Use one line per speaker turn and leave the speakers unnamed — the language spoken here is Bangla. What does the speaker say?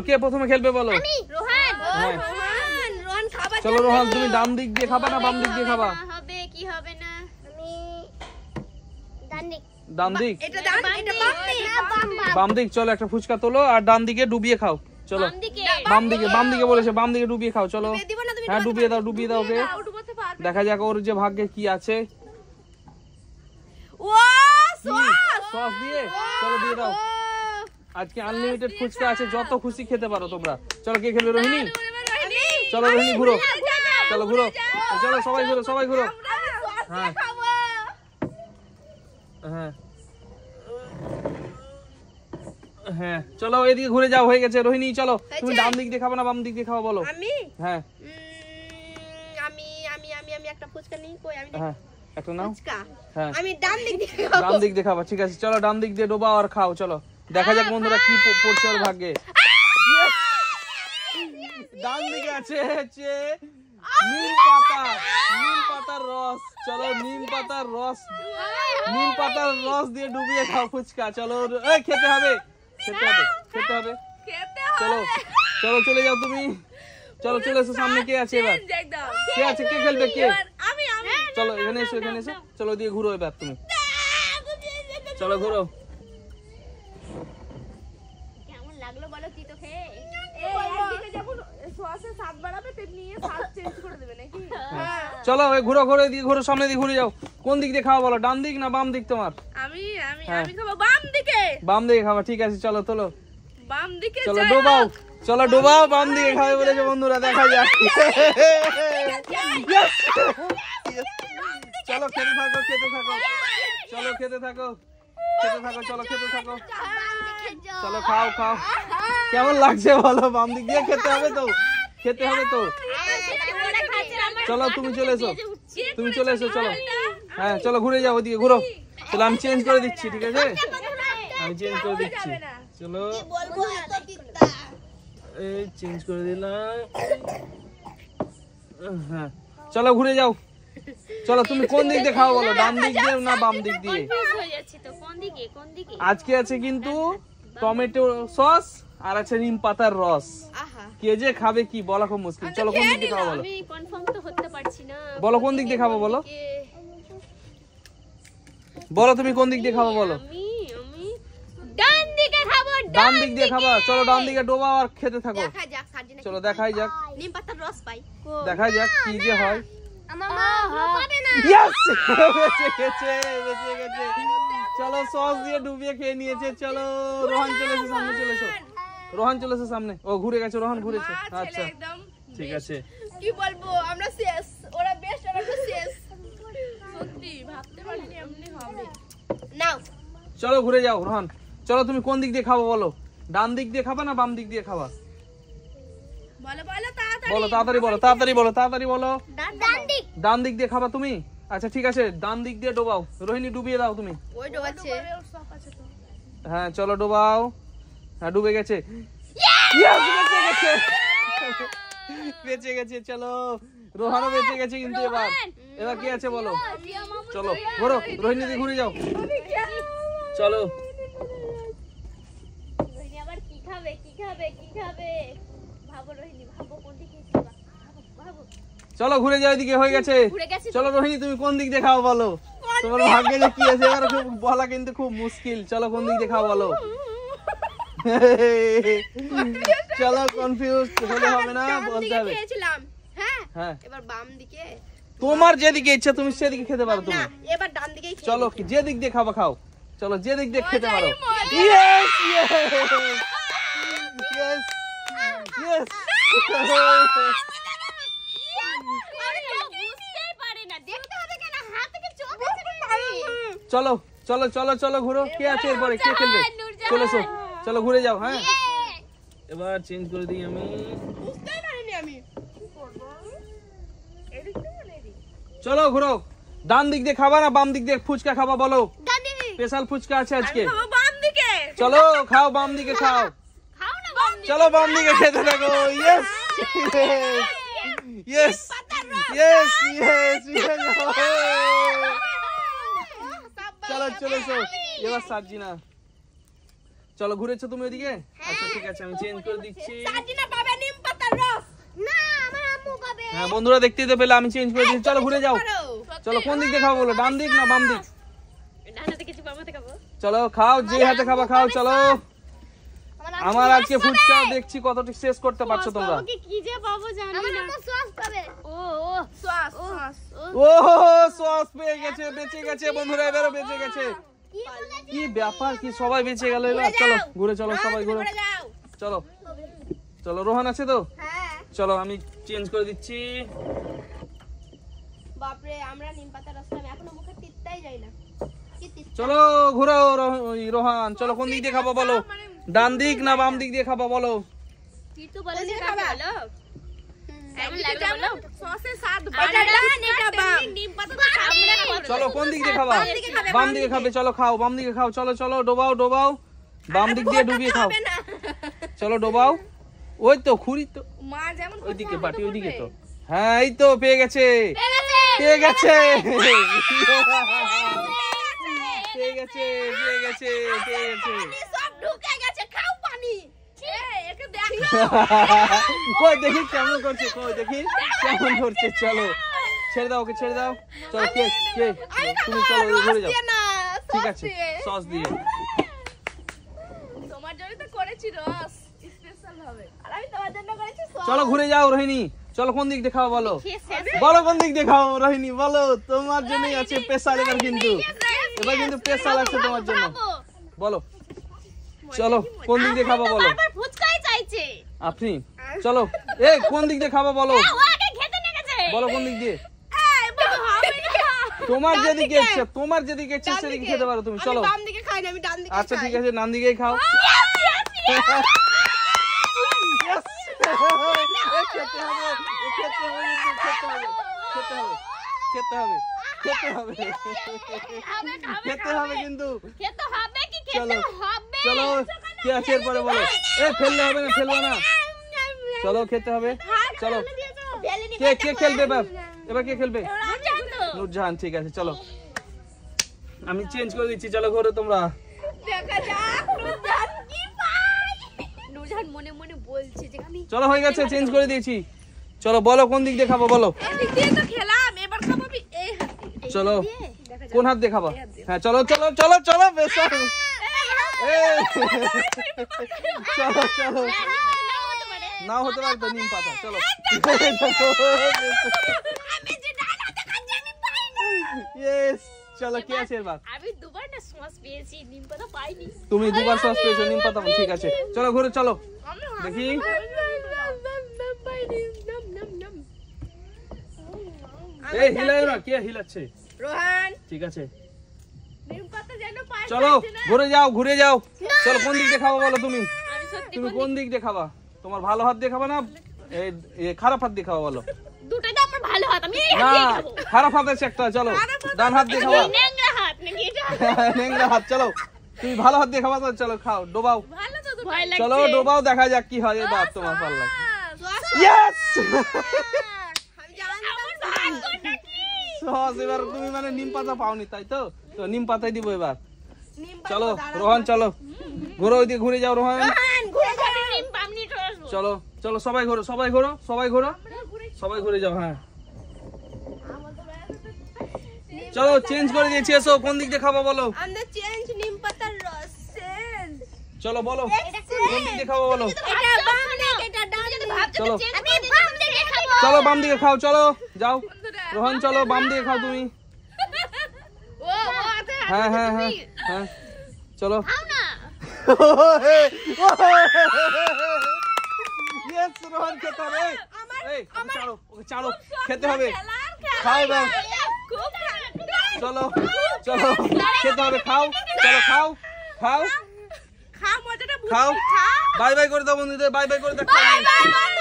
কে প্রথমে খেলবে বলো?
আমি রোহান।
হ্যাঁ।
রোহান খাবার।
চলো রোহান, তুমি ডান দিক দিয়ে খাবা না বাম দিক দিয়ে খাবা?
হবে কি হবে না? আমি ডান দিক।
ডান দিক?
এটা ডান, এটা বাম দিক।
বাম দিক। চলো একটা ফুচকা তোলো আর ডান দিকে ডুবিয়ে খাও। চলো
বাম দিকে।
বাম দিকে, বাম দিকে বলেছে, বাম দিকে ডুবিয়ে খাও। চলো
ডুবিয়ে দিবো না তুমি?
হ্যাঁ ডুবিয়ে দাও, ডুবিয়ে দাও ওকে।
ডুবোতে পারবে।
দেখা যাক ওর যে ভাগ্যে কি আছে।
ও সস।
সস দিয়ে চলো দিয়ে দাও। আজকে আনলিমিটেড ফুচকা আছে, যত খুশি খেতে পারো তোমরা। চলো কে খেলবে? রোহিণী। চলো রোহিণী ঘুরো, চলো ঘুরো, চলো সবাই ঘুরো, সবাই ঘুরো। হ্যাঁ হ্যাঁ হ্যাঁ চলো এদিকে ঘুরে যাও, হয়ে গেছে। রোহিণী চলো, তুমি ডান দিক দিয়ে খাবে না বাম দিক দিয়ে খাবো বলো?
আমি
হ্যাঁ
আমি আমি আমি আমি একটা ফুচকা নিই। কই আমি
হ্যাঁ একটা নাও।
ফুচকা।
হ্যাঁ
আমি ডান দিক দিয়ে খাবো।
ডান দিক দিয়ে খাবা, ঠিক আছে। চলো ডান দিক দিয়ে ডোবাও আর খাও। চলো দেখা যাক বন্ধুরা কি পড়ছে ওর ভাগ্যে। ডান দিকে আছে হচ্ছে নিম পাতা, নিম পাতার রস। চলো নিম পাতার রস, নিম পাতার রস দিয়ে ডুবিয়ে খাও ফুচকা। চলো এই খেতে হবে, খেতে হবে, খেতে হবে। চলো চলো চলে যাও তুমি। চলো চলে এসো সামনে। কে আছে এবার? কে আছে? কে খেলবে? কে? চলো এখানে এসো, এখানে এসো। চলো দিয়ে ঘুরো এবার তুমি। চলো ঘুরো।
কেমন লাগলো বলো তুই তো খেয়ে?
চলো ওই ঘুরো, ঘুরে দিয়ে ঘুরো, সামনে দিয়ে ঘুরে যাও। কোন দিক দিয়ে খাওয়া বলো? ডান দিক না বাম দিক তোমার?
আমি আমি
হ্যাঁ।
আমি খাবো বাম দিকে।
বাম দিকে খাবা, ঠিক আছে। চলো তোলো,
বাম দিকে
চলো ডোবাও, চলো ডোবাও। বাম দিকে খাবে বলেছে বন্ধুরা, দেখা যাক। Yes! Yes! চলো খেতে থাকো, খেতে থাকো, চলো খেতে থাকো, খেতে থাকো, চলো খেতে থাকো। চলো খাও খাও। কেমন লাগছে বলো? বাম দিক দিয়ে খেতে হবে তো, খেতে হবে তো। চলো তুমি চলে এসো, তুমি চলে এসো। চলো হ্যাঁ চলো ঘুরে যাও, ওইদিকে ঘুরো। চলো আমি চেঞ্জ করে দিচ্ছি, ঠিক আছে? আমি চেঞ্জ করে দিচ্ছি। চলো এই চেঞ্জ করে দিলাম। হ্যাঁ চলো ঘুরে যাও। চলো তুমি কোন দিক দিয়ে খাও বলো? ডান দিক দিয়ে না বাম দিক দিয়ে? আজকে আছে কিন্তু টমেটো সস আর আছে নিম পাতার রস। কে যে খাবে কি বলা খুব মুশকিল। চলো কোন দিক দিয়ে খাবো বলো?
আমি কনফার্ম তো হতে পারছি না।
বলো কোন দিক দিয়ে খাবো বলো? বলো তুমি কোন দিক দিয়ে খাবো বলো?
আমি আমি ডান দিকে খাবো।
ডান দিক দিয়ে খাবা। চলো ডান দিকে ডোবাও আর খেতে থাকো।
দেখা যাক সার্জিনা।
চলো দেখাই যাক,
নিম পাতার রস পাই।
দেখাই যাক কি যে হয়।
আমার মা পারে না।
ইয়েস! বেঁচে গেছে, বেঁচে গেছে। চলো সস দিয়ে ডুবিয়ে খেয়ে নিয়েছে। চলো রোহান চলে এসো সামনে, চলে এসো। রোহান চলে এসো সামনে। ও ঘুরে গেছে, রোহান ঘুরেছে। আচ্ছা
একদম
ঠিক আছে।
কি বলবো, আমরা শেষ। ওরা বেস্ট আর আমরা শেষ। সত্যি ভাবতে পারিনি এমনি হবে। নাও
চলো ঘুরে যাও রোহান। চলো তুমি কোন দিক দিয়ে খাবো বলো? ডান দিক দিয়ে খাবা না বাম দিক দিয়ে খাবা?
বলো বলো তাড়াতাড়ি।
বলো তাড়াতাড়ি, বলো তাড়াতাড়ি, বলো তাড়াতাড়ি, বলো।
ডান দিক।
ডান দিক দিয়ে খাবা তুমি? আচ্ছা ঠিক আছে, ডান দিক দিয়ে ডোবাও। রোহিণী ডুবিয়ে দাও তুমি।
ওই ডোবাচ্ছে।
হ্যাঁ চলো ডোবাও। হ্যাঁ ডুবে গেছে। Yes! বেঁচে গেছে, বেঁচে গেছে। চলো রোহানও বেঁচে গেছে কিন্তু এবার। এবার কি আছে বলো? চলো ঘুরো, রোহিণী দিয়ে ঘুরে যাও। চলো
রোহিণী আবার কি খাবে? কি খাবে? কি খাবে? ভাবো রোহিণী, ভাবো কোন দিকে খাবা। ভাবো।
চলো ঘুরে যাও, এদিকে হয়ে গেছে।
ঘুরে গেছে।
চলো রোহিণী তুমি কোন দিক দিয়ে খাও বলো? তোমার ভাগ্যে যে কি আছে এবার খুব বলা কিন্তু খুব মুশকিল। চলো কোন দিক দিয়ে খাও বলো? চলো কনফিউজ হলে হবে না, বলতে হবে।
খেয়েছিলাম। হ্যাঁ
হ্যাঁ
এবার বাম দিকে।
তোমার যেদিকে ইচ্ছা তুমি সেদিকে খেতে পারো
না
তুমি।
এবার ডান দিকেই খেয়ে
চলো
নিচ্ছি।
যে দিক দিয়ে খাবা খাও। চলো যে দিক দিয়ে খেতে পারো।
মজাই।
Yes yes yes yes.
আরে বুঝতেই পারে না, দেখতে হবে কেন? হাত থেকে চোখ আছে নাকি?
চলো চলো চলো চলো ঘুরো। কে আছে এরপরে? কে খেলবে? চলে এসো, চলো ঘুরে যাও। হ্যাঁ এবার চেঞ্জ করে দিই আমি।
বুঝতেই পারিনি আমি। এদিক থেকে না এদিক?
চলো ঘুরো। ডান দিক দিয়ে খাবা না বাম দিক দিয়ে ফুচকা খাবা বলো?
ডান দিকে।
স্পেশাল ফুচকা আছে আজকে।
খাবো বাম দিকে।
চলো খাও, বাম দিকে খাও।
খাও না বাম দিকে।
চলো বাম দিকে খেতে থাকো। Yes yes yes yes yes. চলো চলে এসো এবার সার্জিনা। চলো ঘুরেছো তুমি ওইদিকে? আচ্ছা ঠিক আছে আমি চেঞ্জ করে দিচ্ছি।
সাজিনা পাবে নিম পাতার রস। না আমার আম্মু পাবে।
হ্যাঁ বন্ধুরা দেখতেই তো পেলে আমি চেঞ্জ করে দিচ্ছি। চলো ঘুরে যাও। চলো কোন দিক দিয়ে খাবো বলো, ডান দিক না বাম দিক?
ডান হাতে কিছু বাম হাতে খাবো।
চলো খাও, যে হাতে খাবা খাও। চলো আমার আজকে ফুচকা দেখছি কতটি শেষ করতে পারছো তোমরা।
কি যে পাবো জানি না। আমার আম্মু সস পাবে। ও সস সস।
ও সস পেয়ে গেছে, বেঁচে গেছে বন্ধুরা, এবারও বেঁচে গেছে। কি ব্যাপার, কি সবাই বেঁচে গেল এবার। চলো ঘুরে চলো, সবাই ঘুরে চলো। চলো রোহান আছে তো?
হ্যাঁ
চলো আমি চেঞ্জ করে দিচ্ছি।
বাপরে আমরা নিম পাতার রস খাই, এখনো মুখে তিতটাই যায় না। কি তিত?
চলো ঘুরো রোহান, চলো কোন দিক দিয়ে খাবো বলো, ডান দিক না বাম দিক দিয়ে খাবো বলো?
তুই তো বলে যে খাবে বলো। এমন লাগবে বলো সসে স্বাদ বাড়ে। এটা ডান এটা বাম। নিম পাতাটা আমরা খাবো।
চলো কোন দিক দিয়ে খাবা? বাম দিকে খাবে, চলো খাও, বাম দিকে খাও। চলো চলো ডোবাও ডোবাও, বাম দিক দিয়ে ডুবিয়ে খাও। চলো ডোবাও। ওই তো খুঁড়ি তো
মা যেমন
ওইদিকে বাটি, ওইদিকে তো। হ্যাঁ এই তো পেয়ে গেছে, পেয়ে গেছে, পেয়ে গেছে, পেয়ে গেছে, পেয়ে গেছে।
সব ঢুকে গেছে, খাও পানি। একে দেখো
কই দেখি কেমন করছে, কই দেখি কেমন করছে। চলো ছেড়ে দাও, ওকে ছেড়ে দাও। চলো কে কে তুমি চলো ঘুরে যাও। ঠিক আছে সস দিয়ে।
তোমার জন্য তো করেছি রস স্পেশাল ভাবে, আর আমি তোমার জন্য করেছি সস।
চলো ঘুরে যাও রোহিণী। চলো কোন দিক দেখাও বলো, বলো কোন দিক দেখাও রোহিণী বলো। তোমার জন্যই আছে স্পেশাল এবার, কিন্তু এবার কিন্তু স্পেশাল আছে তোমার জন্য। বলো চলো কোন দিক দিয়ে খাবো বলো।
বারবার ফুচকাই চাইছে
আপনি চলো এই কোন দিক দিয়ে খাবো বলো,
ও আগে খেতে নিয়ে গেছে।
বলো কোন দিক দিয়ে।
এই বাবা হবে না।
তোমার যেদিকে ইচ্ছে, তোমার যেদিকে ইচ্ছে সেদিকে খেতে পারো তুমি। চলো
আমি বাম দিকে খাই না, আমি ডান দিকে খাই।
আচ্ছা ঠিক আছে ডান দিকেই খাও। খেতে হবে, খেতে হবে, খেতে হবে, খেতে হবে, খেতে হবে, খেতে হবে, খেতে হবে কিন্তু।
খেতে হবে কি
চলো
খেতে হবে?
চলো কি আছে এরপরে বলো। এ ফেললে হবে না, ফেলবো না। চলো খেতে হবে। চলো কে কে খেলবে এবার, এবার কে খেলবে? নুরজাহান। ঠিক আছে চলো আমি চেঞ্জ করে দিচ্ছি। চলো ঘরে তোমরা।
দেখা যাক নুরজাহান কি পায়। নুরজাহান মনে মনে বলছে যে আমি
চলো হয়ে গেছে, চেঞ্জ করে দিয়েছি। চলো বলো কোন দিক দিয়ে খাবো বলো।
এদিক দিয়ে তো খেলাম, এবার খাবো আমি এই হাতে।
চলো কোন হাত দিয়ে খাবা? হ্যাঁ চলো চলো চলো চলো বেশ। চলো চলো নাও হতে পারে তো নিম পাতা। চলো ইয়েস চলো কি আছে এবার?
আমি দুবার না সস পেয়েছি, নিম পাতা পাইনি।
তুমি দুবার সস পেয়েছো, নিম পাতা পাও। ঠিক আছে চলো ঘুরে চলো দেখি। এই হিলায় না, কে হিলাচ্ছে?
রোহান
ঠিক আছে
নিম পাতা যেন পাই।
চলো ঘুরে যাও, ঘুরে যাও। চলো কোন দিক দিয়ে খাবো বলো তুমি,
আমি সত্যি
তুমি কোন দিক দিয়ে খাবা? তোমার ভালো হাত দিয়ে খাবা না খারাপ হাত দিয়ে খাবা বলো?
দুটোই তো আমার ভালো হাত, আমি এই হাত
না
দিয়ে খাবো।
খারাপ হাত আছে একটা। চলো ডান হাত দিয়ে খাবা।
ন্যাংরা হাত নাকি এটা?
নেংরা হাত। চলো তুমি ভালো হাত দিয়ে খাবা তো। চলো খাও ডোবাও।
ভালো তো ভয় লাগছে।
চলো ডোবাও, দেখা যাক কি হয় এবার তোমার পাল্লা। ইয়েস
আমি জানি
সহজ। এবার তুমি মানে নিম পাতা পাওনি তাই তো, তো নিম পাতাই দিব এবার।
নিম
চলো রোহান চলো ঘুরো, ওইদিকে ঘুরে যাও রোহান।
পান ঘুরে যাবে নিম পামনি তো আসবো।
চলো চলো সবাই ঘোরো, সবাই ঘোরো, সবাই ঘোরো, সবাই ঘুরে যাও। হ্যাঁ চলো চেঞ্জ করে দিয়েছি। এসো কোন দিক দিয়ে খাবো বলো।
আমরা চেঞ্জ নিম পাতার রস চেঞ্জ।
চলো বলো কোন দিক দিয়ে খাবো বলো।
এটা বাম দিক, এটা ডান দিক।
চলো
আমি বাম দিকে খাবো।
চলো বাম দিকে খাও। চলো যাও রোহান, চলো বাম দিকে খাও তুমি।
ও আচ্ছা
হ্যাঁ হ্যাঁ হ্যাঁ হ্যাঁ চলো।
খাও না।
ইয়েস রোহান খেতে হবে। এই ওকে ছাড়ো, ওকে ছাড়ো, খেতে হবে। খাও এবার।
খুব
চলো চলো খেতে হবে, খাও। চলো খাও খাও
খা মজাটা বুঝি।
খাও।
খা
বাই বাই করে দাও বন্ধুদের, বাই বাই করে দাও।
Bye bye bye.